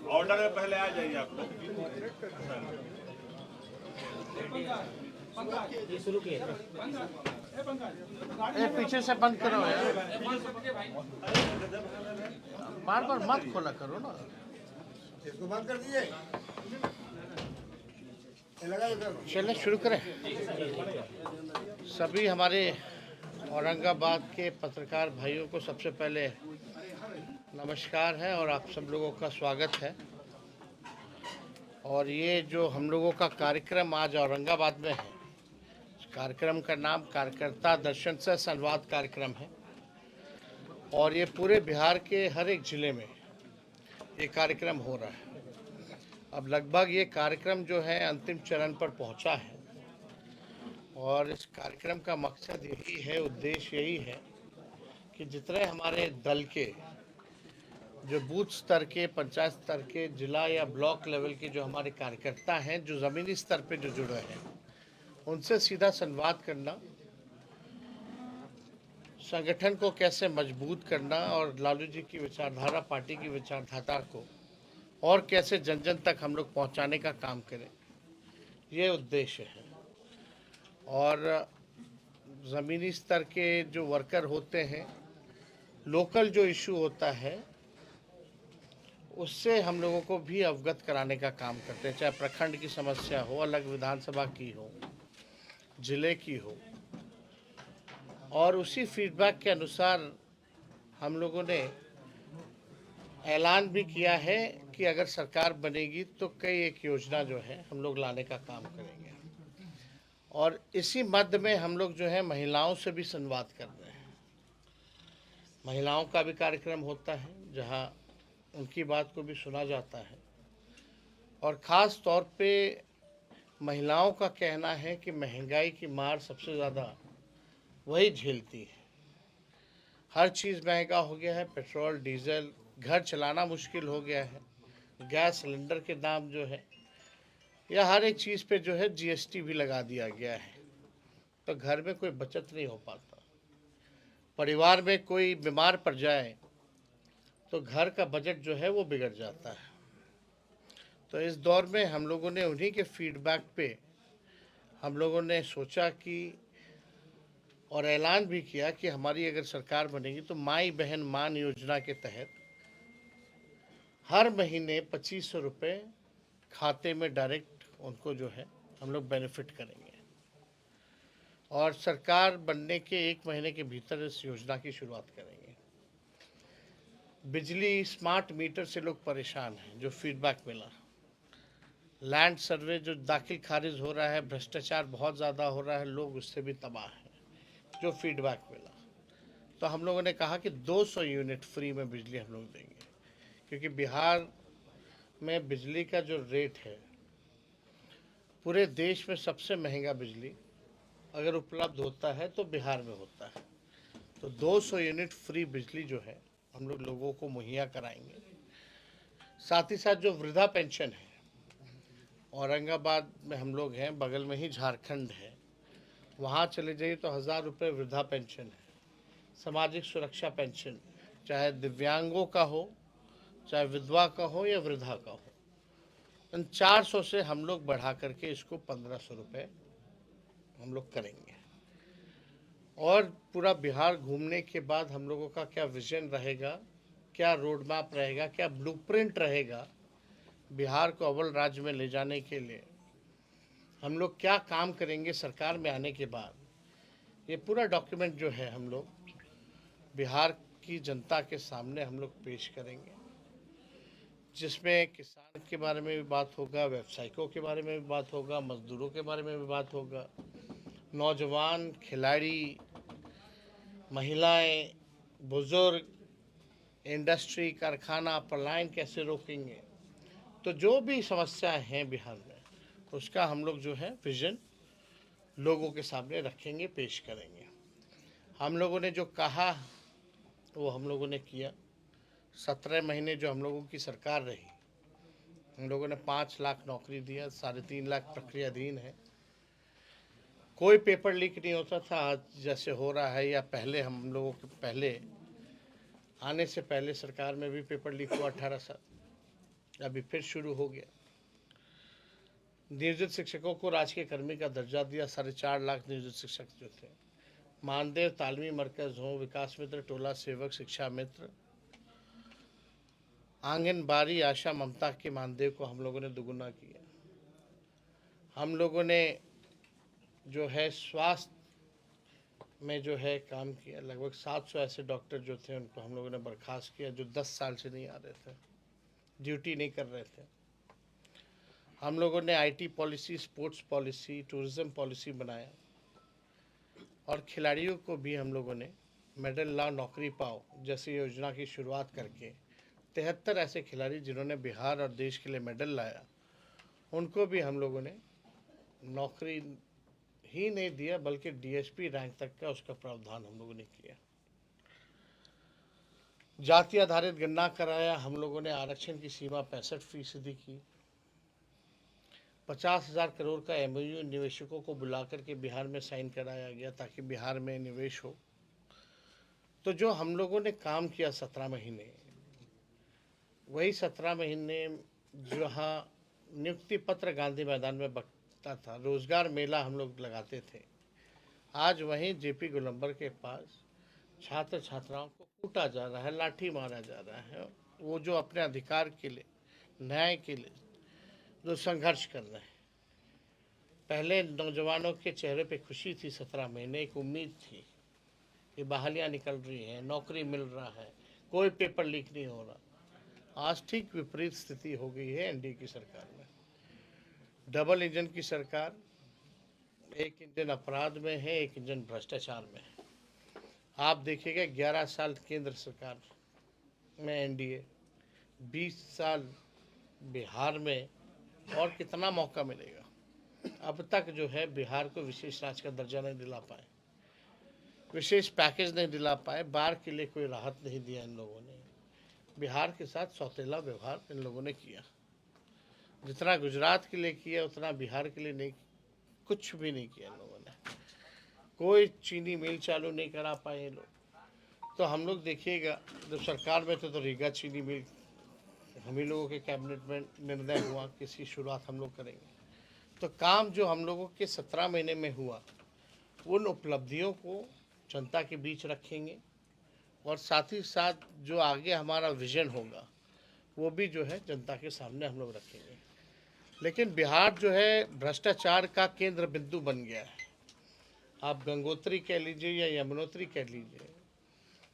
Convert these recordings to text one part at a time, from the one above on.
Order में पहले आ जाइए आप लोग। पीछे से बंद करो यार, बार बार मत खोला करो ना, इसको बंद कर दीजिए। चलिए शुरू करें। सभी हमारे औरंगाबाद के पत्रकार भाइयों को सबसे पहले नमस्कार है और आप सब लोगों का स्वागत है। और ये जो हम लोगों का कार्यक्रम आज औरंगाबाद में है, इस कार्यक्रम का नाम कार्यकर्ता दर्शन से संवाद कार्यक्रम है और ये पूरे बिहार के हर एक ज़िले में ये कार्यक्रम हो रहा है। अब लगभग ये कार्यक्रम जो है अंतिम चरण पर पहुंचा है और इस कार्यक्रम का मकसद यही है, उद्देश्य यही है कि जितने हमारे दल के जो बूथ स्तर के, पंचायत स्तर के, जिला या ब्लॉक लेवल के जो हमारे कार्यकर्ता हैं, जो ज़मीनी स्तर पे जो जुड़े हैं, उनसे सीधा संवाद करना, संगठन को कैसे मजबूत करना और लालू जी की विचारधारा, पार्टी की विचारधारा को और कैसे जन जन तक हम लोग पहुंचाने का काम करें, ये उद्देश्य है। और ज़मीनी स्तर के जो वर्कर होते हैं, लोकल जो इशू होता है उससे हम लोगों को भी अवगत कराने का काम करते हैं, चाहे प्रखंड की समस्या हो, अलग विधानसभा की हो, जिले की हो। और उसी फीडबैक के अनुसार हम लोगों ने ऐलान भी किया है कि अगर सरकार बनेगी तो कई एक योजना जो है हम लोग लाने का काम करेंगे। और इसी मध्य में हम लोग जो है महिलाओं से भी संवाद कर रहे हैं। महिलाओं का भी कार्यक्रम होता है जहां उनकी बात को भी सुना जाता है और ख़ास तौर पे महिलाओं का कहना है कि महंगाई की मार सबसे ज़्यादा वही झेलती है। हर चीज़ महंगा हो गया है, पेट्रोल, डीजल, घर चलाना मुश्किल हो गया है, गैस सिलेंडर के दाम जो है, या हर एक चीज़ पे जो है जीएसटी भी लगा दिया गया है। तो घर में कोई बचत नहीं हो पाता। परिवार में कोई बीमार पड़ जाए तो घर का बजट जो है वो बिगड़ जाता है। तो इस दौर में हम लोगों ने उन्हीं के फीडबैक पे हम लोगों ने सोचा कि और ऐलान भी किया कि हमारी अगर सरकार बनेगी तो माई बहन मान योजना के तहत हर महीने 2500 रुपये खाते में डायरेक्ट उनको जो है हम लोग बेनिफिट करेंगे। और सरकार बनने के 1 महीने के भीतर इस योजना की शुरुआत करेंगे। बिजली स्मार्ट मीटर से लोग परेशान हैं, जो फीडबैक मिला। लैंड सर्वे जो दाखिल खारिज हो रहा है, भ्रष्टाचार बहुत ज़्यादा हो रहा है, लोग उससे भी तबाह हैं, जो फीडबैक मिला। तो हम लोगों ने कहा कि 200 यूनिट फ्री में बिजली हम लोग देंगे, क्योंकि बिहार में बिजली का जो रेट है, पूरे देश में सबसे महंगा बिजली अगर उपलब्ध होता है तो बिहार में होता है। तो 200 यूनिट फ्री बिजली जो है हम लोग लोगों को मुहैया कराएंगे। साथ ही साथ जो वृद्धा पेंशन है, औरंगाबाद में हम लोग हैं, बगल में ही झारखंड है, वहाँ चले जाइए तो 1000 रुपये वृद्धा पेंशन है। सामाजिक सुरक्षा पेंशन, चाहे दिव्यांगों का हो, चाहे विधवा का हो या वृद्धा का हो, उन 400 से हम लोग बढ़ा करके इसको 1500 रुपये हम लोग करेंगे। और पूरा बिहार घूमने के बाद हम लोगों का क्या विजन रहेगा, क्या रोड मैप रहेगा, क्या ब्लूप्रिंट रहेगा बिहार को अव्वल राज्य में ले जाने के लिए, हम लोग क्या काम करेंगे सरकार में आने के बाद, ये पूरा डॉक्यूमेंट जो है हम लोग बिहार की जनता के सामने हम लोग पेश करेंगे, जिसमें किसान के बारे में भी बात होगा, व्यावसायिकों के बारे में भी बात होगा, मजदूरों के बारे में भी बात होगा, नौजवान, खिलाड़ी, महिलाएं, बुजुर्ग, इंडस्ट्री, कारखाना, पलायन कैसे रोकेंगे। तो जो भी समस्याएं हैं बिहार में, उसका हम लोग जो है विजन लोगों के सामने रखेंगे, पेश करेंगे। हम लोगों ने जो कहा वो हम लोगों ने किया। 17 महीने जो हम लोगों की सरकार रही, हम लोगों ने 5 लाख नौकरी दिया, 3.5 लाख प्रक्रियाधीन है। कोई पेपर लीक नहीं होता था आज जैसे हो रहा है, या पहले हम लोगों के पहले आने से पहले सरकार में भी पेपर लीक हुआ 18 साल, अभी फिर शुरू हो गया। नियोजित शिक्षकों को राजकीय कर्मी का दर्जा दिया। 4.5 लाख नियोजित शिक्षक जो थे, मानदेय तालमी मरकज हो, विकास मित्र, टोला सेवक, शिक्षा मित्र, आंगनबाड़ी, आशा, ममता के मानदेय को हम लोगों ने दुगुना किया। हम लोगों ने जो है स्वास्थ्य में जो है काम किया। लगभग 700 ऐसे डॉक्टर जो थे उनको हम लोगों ने बर्खास्त किया, जो 10 साल से नहीं आ रहे थे, ड्यूटी नहीं कर रहे थे। हम लोगों ने IT policy, sports policy, tourism policy बनाया और खिलाड़ियों को भी हम लोगों ने मेडल लाओ नौकरी पाओ जैसी योजना की शुरुआत करके 73 ऐसे खिलाड़ी जिन्होंने बिहार और देश के लिए मेडल लाया, उनको भी हम लोगों ने नौकरी ही नहीं दिया बल्कि डीएसपी रैंक तक का उसका प्रावधान हम लोगों ने किया। जाति आधारित गणना कराया। हम लोगों ने आरक्षण की सीमा 65% की। 50,000 करोड़ का एमओयू निवेशकों को बुलाकर के बिहार में साइन कराया गया ताकि बिहार में निवेश हो। तो जो हम लोगों ने काम किया 17 महीने, वही 17 महीने जहाँ नियुक्ति पत्र गांधी मैदान में बकता था, रोजगार मेला हम लोग लगाते थे, आज वहीं जेपी गोलंबर के पास छात्र छात्राओं को कूटा जा रहा है, लाठी मारा जा रहा है। वो जो अपने अधिकार के लिए, न्याय के लिए जो संघर्ष कर रहे हैं। पहले नौजवानों के चेहरे पे खुशी थी, 17 महीने एक उम्मीद थी कि बहालियाँ निकल रही हैं, नौकरी मिल रहा है, कोई पेपर लीक नहीं हो रहा। आज ठीक विपरीत स्थिति हो गई है एनडीए की सरकार में। डबल इंजन की सरकार, एक इंजन अपराध में है, एक इंजन भ्रष्टाचार में है। आप देखिएगा 11 साल केंद्र सरकार में एनडीए, 20 साल बिहार में, और कितना मौका मिलेगा। अब तक जो है बिहार को विशेष राज्य का दर्जा नहीं दिला पाए, विशेष पैकेज नहीं दिला पाए, बाढ़ के लिए कोई राहत नहीं दिया इन लोगों ने। बिहार के साथ सौतेला व्यवहार इन लोगों ने किया। जितना गुजरात के लिए किया उतना बिहार के लिए नहीं, कुछ भी नहीं किया इन लोगों ने। कोई चीनी मिल चालू नहीं करा पाए ये लोग। तो हम लोग देखिएगा जब सरकार में थे तो रीगा चीनी मिल हम ही लोगों के कैबिनेट में निर्णय हुआ कि इसकी शुरुआत हम लोग करेंगे। तो काम जो हम लोगों के 17 महीने में हुआ, उन उपलब्धियों को जनता के बीच रखेंगे और साथ ही साथ जो आगे हमारा विजन होगा वो भी जो है जनता के सामने हम लोग रखेंगे। लेकिन बिहार जो है भ्रष्टाचार का केंद्र बिंदु बन गया है। आप गंगोत्री कह लीजिए या यमुनोत्री कह लीजिए,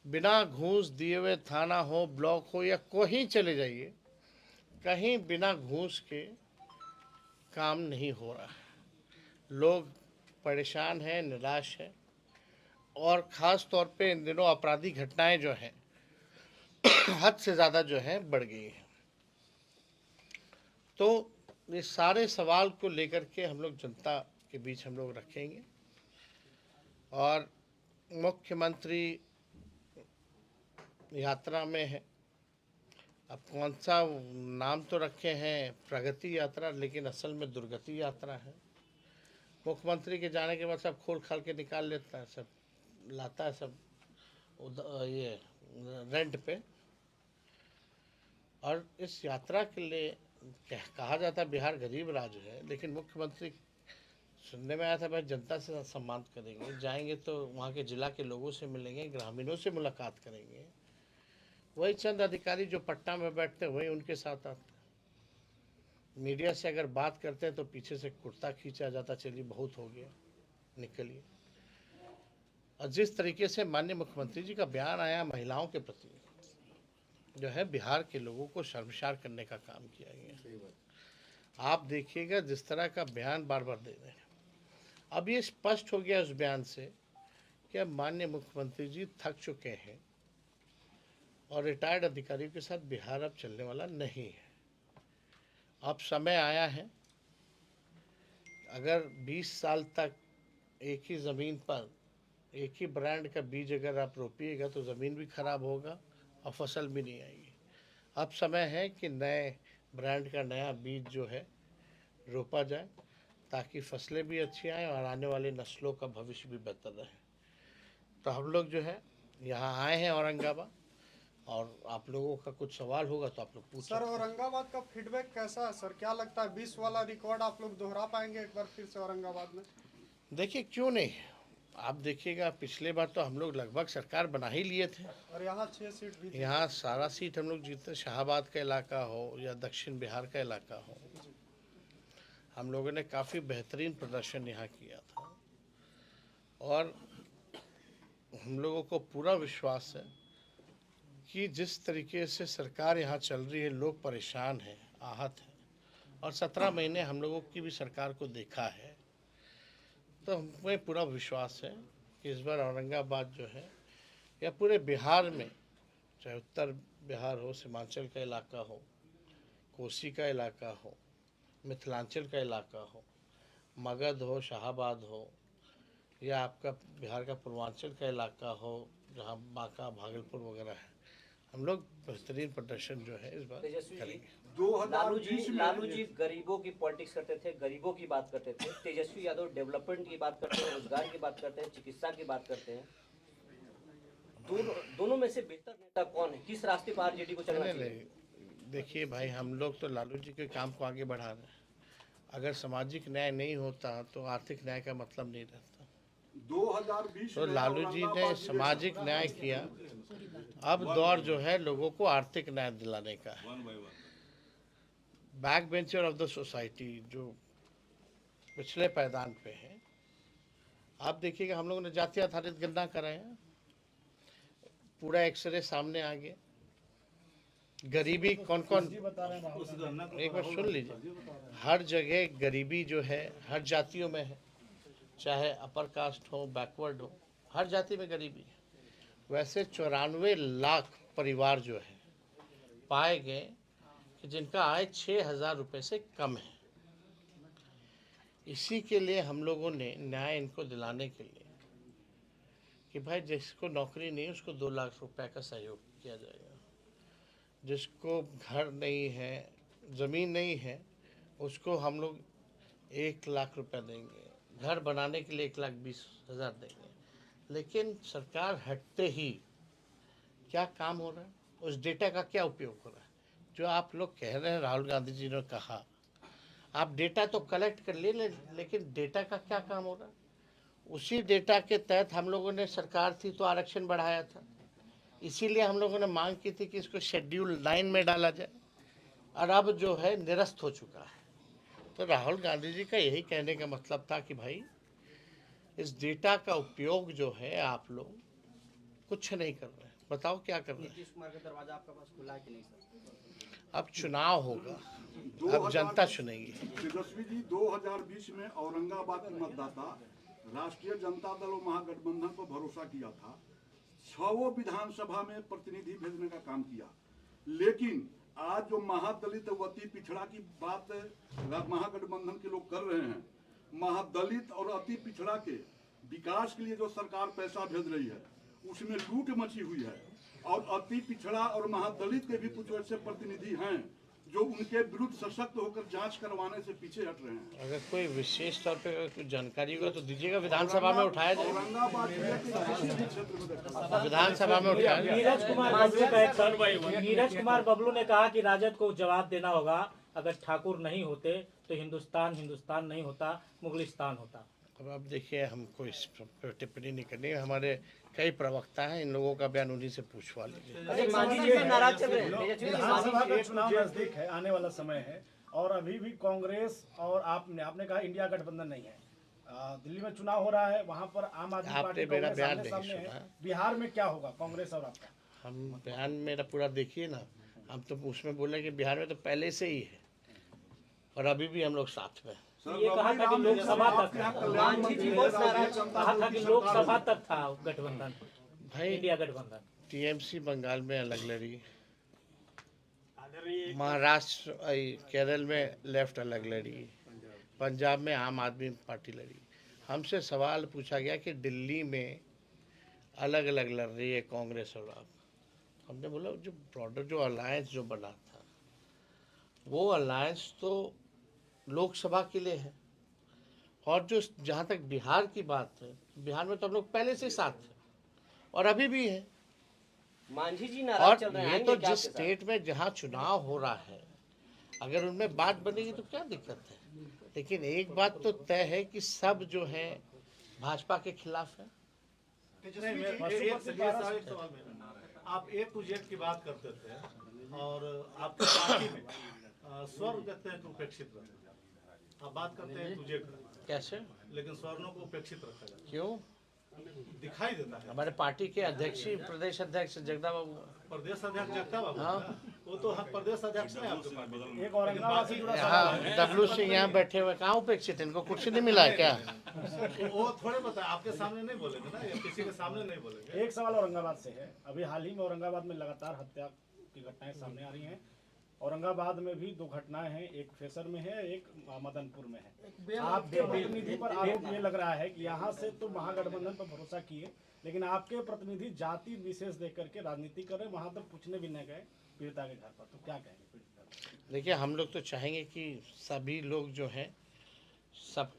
बिना घूस दिए हुए थाना हो, ब्लॉक हो या कहीं चले जाइए, कहीं बिना घूस के काम नहीं हो रहा है। लोग परेशान हैं, निराश हैं और ख़ास तौर पे इन दिनों आपराधिक घटनाएं जो हैं हद से ज़्यादा जो है बढ़ गई हैं। तो ये सारे सवाल को लेकर के हम लोग जनता के बीच हम लोग रखेंगे। और मुख्यमंत्री यात्रा में है, अब कौन सा नाम तो रखे हैं प्रगति यात्रा, लेकिन असल में दुर्गति यात्रा है। मुख्यमंत्री के जाने के बाद सब खोल खाल के निकाल लेता है, सब लाता है, सब ये रेंट पे। और इस यात्रा के लिए कहा जाता है बिहार गरीब राज्य है, लेकिन मुख्यमंत्री सुनने में आया था भाई जनता से सम्मान करेंगे, जाएंगे तो वहाँ के जिला के लोगों से मिलेंगे, ग्रामीणों से मुलाकात करेंगे। वही चंद अधिकारी जो पटना में बैठते हैं वही उनके साथ आते हैं। मीडिया से अगर बात करते हैं तो पीछे से कुर्ता खींचा जाता, चलिए बहुत हो गया, निकलिए। और जिस तरीके से माननीय मुख्यमंत्री जी का बयान आया महिलाओं के प्रति, जो है बिहार के लोगों को शर्मसार करने का काम किया गया। आप देखिएगा जिस तरह का बयान बार बार दे रहे हैं। अब ये स्पष्ट हो गया उस बयान से कि अब माननीय मुख्यमंत्री जी थक चुके हैं और रिटायर्ड अधिकारियों के साथ बिहार अब चलने वाला नहीं है। अब समय आया है, अगर 20 साल तक एक ही ज़मीन पर एक ही ब्रांड का बीज अगर आप रोपिएगा तो ज़मीन भी खराब होगा और फसल भी नहीं आएगी। अब समय है कि नए ब्रांड का नया बीज जो है रोपा जाए ताकि फसलें भी अच्छी आएँ और आने वाली नस्लों का भविष्य भी बेहतर रहे। तो हम लोग जो है यहाँ आए हैं औरंगाबाद, और आप लोगों का कुछ सवाल होगा तो आप लोग पूछ सर सकते हैं। औरंगाबाद का फीडबैक कैसा है सर? क्या लगता है 20 वाला रिकॉर्ड आप लोग दोहरा पाएंगे एक बार फिर से औरंगाबाद में? देखिए क्यों नहीं, आप देखिएगा पिछले बार तो हम लोग लगभग सरकार बना ही लिए थे। और यहाँ 6 सीट भी थी। यहाँ सारा सीट हम लोग जीते, शाहाबाद का इलाका हो या दक्षिण बिहार का इलाका हो, हम लोगों ने काफ़ी बेहतरीन प्रदर्शन यहाँ किया था। और हम लोगों को पूरा विश्वास है कि जिस तरीके से सरकार यहाँ चल रही है, लोग परेशान हैं, आहत हैं, और 17 महीने हम लोगों की भी सरकार को देखा है, तो हमें पूरा विश्वास है कि इस बार औरंगाबाद जो है या पूरे बिहार में, चाहे उत्तर बिहार हो, सीमांचल का इलाका हो, कोसी का इलाका हो, मिथिलांचल का इलाका हो, मगध हो, शाहाबाद हो, या आपका बिहार का पूर्वांचल का इलाका हो जहाँ बांका भागलपुर वगैरह है, हम लोग बेहतरीन प्रदर्शन जो है इस बार तेजस्वी करेंगे। जी, लालू जी गरीबों की पॉलिटिक्स करते थे, गरीबों की बात करते थे। तेजस्वी यादव डेवलपमेंट की बात करते हैं, रोजगार की बात करते हैं, चिकित्सा की बात करते हैं। दोनों में से बेहतर नेता कौन है? किस रास्ते पर आरजेडी को चलना चाहिए? देखिए भाई, हम लोग तो लालू जी के काम को आगे बढ़ा रहे हैं। अगर सामाजिक न्याय नहीं होता तो आर्थिक न्याय का मतलब नहीं रहता। 2020 तो में लालू जी ने सामाजिक न्याय किया, अब दौर जो है लोगों को आर्थिक न्याय दिलाने का है। One by one. Back bencher of the society जो पिछले पायदान पे है, आप देखिएगा हम लोगों ने जाति आधारित गणना कराया, पूरा एक्सरे सामने आ गया। गरीबी कौन कौन, एक बार सुन लीजिए, हर जगह गरीबी जो है हर जातियों में है, चाहे अपर कास्ट हो, बैकवर्ड हो, हर जाति में गरीबी है। वैसे 94 लाख परिवार जो है पाए गए कि जिनका आय 6,000 रुपये से कम है। इसी के लिए हम लोगों ने न्याय इनको दिलाने के लिए कि भाई जिसको नौकरी नहीं उसको 2 लाख रुपए का सहयोग किया जाएगा, जिसको घर नहीं है, ज़मीन नहीं है, उसको हम लोग 1 लाख रुपए देंगे, घर बनाने के लिए 1,20,000 देंगे। लेकिन सरकार हटते ही क्या काम हो रहा है, उस डेटा का क्या उपयोग हो रहा है? जो आप लोग कह रहे हैं, राहुल गांधी जी ने कहा, आप डेटा तो कलेक्ट कर लिए, लेकिन डेटा का क्या काम हो रहा है? उसी डेटा के तहत हम लोगों ने, सरकार थी तो आरक्षण बढ़ाया था, इसीलिए हम लोगों ने मांग की थी कि इसको शेड्यूल 9 में डाला जाए, और अब जो है निरस्त हो चुका है। तो राहुल गांधी जी का यही कहने का मतलब था कि भाई इस डेटा का उपयोग जो है आप लोग कुछ नहीं कर रहे हैं, बताओ क्या कर रहे हैं? नीतीश कुमार का दरवाजा आपका पास खुला है कि नहीं सर? अब चुनाव होगा, अब जनता चुनेगी। तेजस्वी जी 2020 में औरंगाबाद के मतदाता राष्ट्रीय जनता दल और महागठबंधन पर भरोसा किया था, 6 विधानसभा में प्रतिनिधि भेजने का काम किया। लेकिन आज जो महादलित व अति पिछड़ा की बात महागठबंधन के लोग कर रहे हैं, महादलित और अति पिछड़ा के विकास के लिए जो सरकार पैसा भेज रही है उसमें लूट मची हुई है। और अति पिछड़ा और महादलित के भी कुछ ऐसे प्रतिनिधि हैं जो उनके विरुद्ध सशक्त होकर जांच करवाने से पीछे हट रहे हैं। अगर कोई विशेष तौर पे अगर कुछ जानकारी होगा तो दीजिएगा, विधानसभा में उठाया जाए। औरंगाबाद जिले के किसी भी क्षेत्र में देखा विधानसभा में उठाया जाए। नीरज कुमार बबलू ने कहा कि राजद को जवाब देना होगा, अगर ठाकुर नहीं होते तो हिंदुस्तान नहीं होता, मुगलिस्तान होता। अब देखिए, हमको इस पर टिप्पणी नहीं करनी है, हमारे कई प्रवक्ता हैं, इन लोगों का बयान उन्हीं से पूछवा लीजिए। मांझी जी नाराज चल रहे हैं। विधानसभा का चुनाव नजदीक है, आने वाला समय है, और अभी भी कांग्रेस और आपने कहा इंडिया गठबंधन नहीं है। दिल्ली में चुनाव हो रहा है, वहाँ पर आम आदमी पार्टी मेरा कांग्रेस बयान आमने नहीं सामने सुना। है। बिहार में क्या होगा कांग्रेस और आपका? हम बयान मेरा पूरा देखिए ना, हम तो उसमें बोले कि बिहार में तो पहले से ही है और अभी भी हम लोग साथ में। ये कहा था कि लोकसभा तक, मांझी जी बहुत नाराज, कहा था कि लोकसभा तक था गठबंधन, भाई इंडिया गठबंधन। टीएमसी बंगाल में अलग लड़ी, महाराष्ट्र केरल में लेफ्ट अलग लड़ी, पंजाब में आम आदमी पार्टी लड़ी। हमसे सवाल पूछा गया कि दिल्ली में अलग अलग लड़ रही है कांग्रेस और आप। हमने बोला जो ब्रॉडर जो अलायंस जो बना था वो अलायंस तो लोकसभा के लिए है, और जो जहाँ तक बिहार की बात है, बिहार में तो हम लोग पहले से साथ थे और अभी भी है। मांझी जी और नाराज चल रहे हैं, ये आएंगे तो क्या जिस आपके साथ? स्टेट में जहाँ चुनाव हो रहा है, अगर उनमें बात बनेगी तो क्या दिक्कत है। लेकिन एक बात तो तय है कि सब जो है भाजपा के खिलाफ है। आप A to Z की बात करते थे और आपकी पार्टी में स्वर कहते हैं कि उपेक्षित रहते हैं। आप बात करते हैं तुझे कैसे? लेकिन स्वर्णों को उपेक्षित रखा जाता क्यों? है, दिखाई देता है। हमारे पार्टी के अध्यक्ष ही प्रदेश अध्यक्ष जगदा बाबू। प्रदेश अध्यक्ष जगता बाबू हाँ। वो तो प्रदेश अध्यक्ष नहीं आपके पार्टी में। एक औरंगाबाद से जुड़ा यहाँ डब्लू सिंह यहाँ बैठे हुए कहाँ उपेक्षित, इनको कुर्सी नहीं मिला है क्या? वो थोड़े बताए, आपके सामने नहीं बोलेंगे ना, या किसी के सामने नहीं बोलेंगे। एक सवाल औरंगाबाद से है। अभी हाल ही में औरंगाबाद में लगातार हत्या की घटनाएं सामने आ रही हैं। औरंगाबाद में भी 2 घटनाएं हैं, एक फेसर में है, एक मदनपुर में है। आपके प्रतिनिधि पर आरोप ये लग रहा है कि यहाँ से तो महागठबंधन पर भरोसा किए, लेकिन आपके प्रतिनिधि जाति विशेष देख करके राजनीति कर रहे, वहाँ तक पूछने भी नहीं गए पीड़िता के घर पर। तो क्या कहेंगे? देखिए, हम लोग तो चाहेंगे कि सभी लोग जो हैं, सब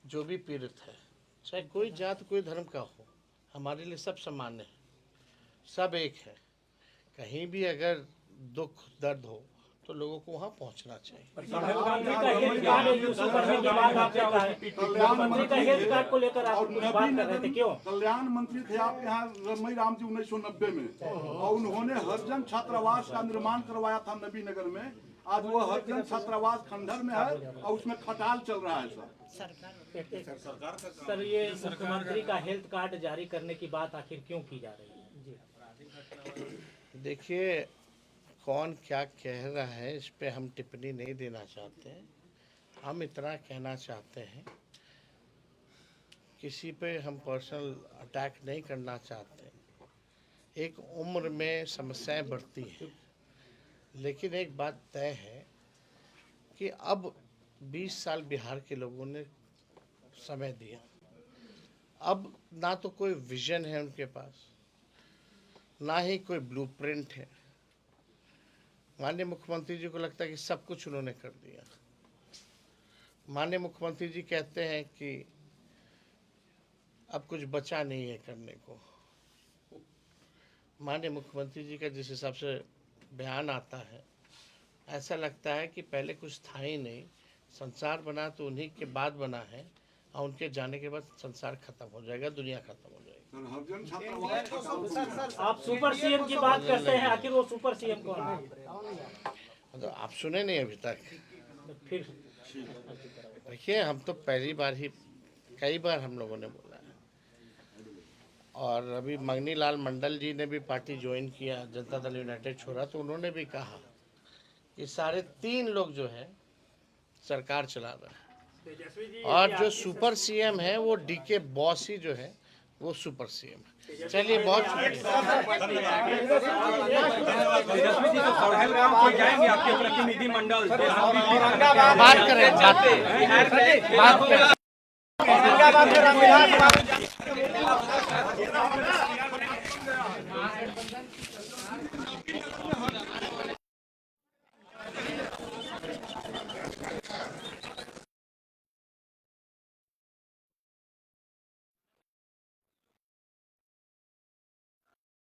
जो भी पीड़ित है, चाहे कोई जात कोई धर्म का हो, हमारे लिए सब समान है, सब एक है। कहीं भी अगर दुख दर्द हो तो लोगों को वहाँ पहुँचना चाहिए। मुख्यमंत्री का हेल्थ कार्ड इशू करने के बाद आपने कहा है, मुख्यमंत्री का हेल्थ कार्ड को लेकर आप कुछ बात कर रहे थे, क्यों? कल्याण मंत्री थे आपके यहाँ रमई राम जी 1990 में, और उन्होंने हरिजन छात्रावास का निर्माण करवाया था नबी नगर में। आज वो हरिजन छात्रावास खंडहर में है और उसमें खटाल चल रहा है सर। सर, ये मुख्यमंत्री का हेल्थ कार्ड जारी करने की बात आखिर क्यों की जा रही है? देखिए, कौन क्या कह रहा है इस पे हम टिप्पणी नहीं देना चाहते हैं। हम इतना कहना चाहते हैं, किसी पे हम पर्सनल अटैक नहीं करना चाहते। एक उम्र में समस्याएं बढ़ती हैं, लेकिन एक बात तय है कि अब 20 साल बिहार के लोगों ने समय दिया। अब ना तो कोई विजन है उनके पास, ना ही कोई ब्लूप्रिंट है। माननीय मुख्यमंत्री जी को लगता है कि सब कुछ उन्होंने कर दिया। माननीय मुख्यमंत्री जी कहते हैं कि अब कुछ बचा नहीं है करने को। माननीय मुख्यमंत्री जी का जिस हिसाब से बयान आता है, ऐसा लगता है कि पहले कुछ था ही नहीं, संसार बना तो उन्हीं के बाद बना है, और उनके जाने के बाद संसार खत्म हो जाएगा, दुनिया खत्म हो जाएगी। आप सुपर सीएम की बात करते हैं, आखिर वो सुपर सीएम कौन है? तो आप सुने नहीं अभी तक? फिर देखिए, हम तो पहली बार ही, कई बार हम लोगों ने बोला है, और अभी मंगनी लाल मंडल जी ने भी पार्टी ज्वाइन किया, जनता दल यूनाइटेड छोड़ा, तो उन्होंने भी कहा कि सारे 3 लोग जो है सरकार चला रहे हैं, और जो सुपर सीएम है वो डीके बॉस ही जो है वो सुपर सीएम है। चलिए, बहुत शुक्रिया। बात करें, बात करें।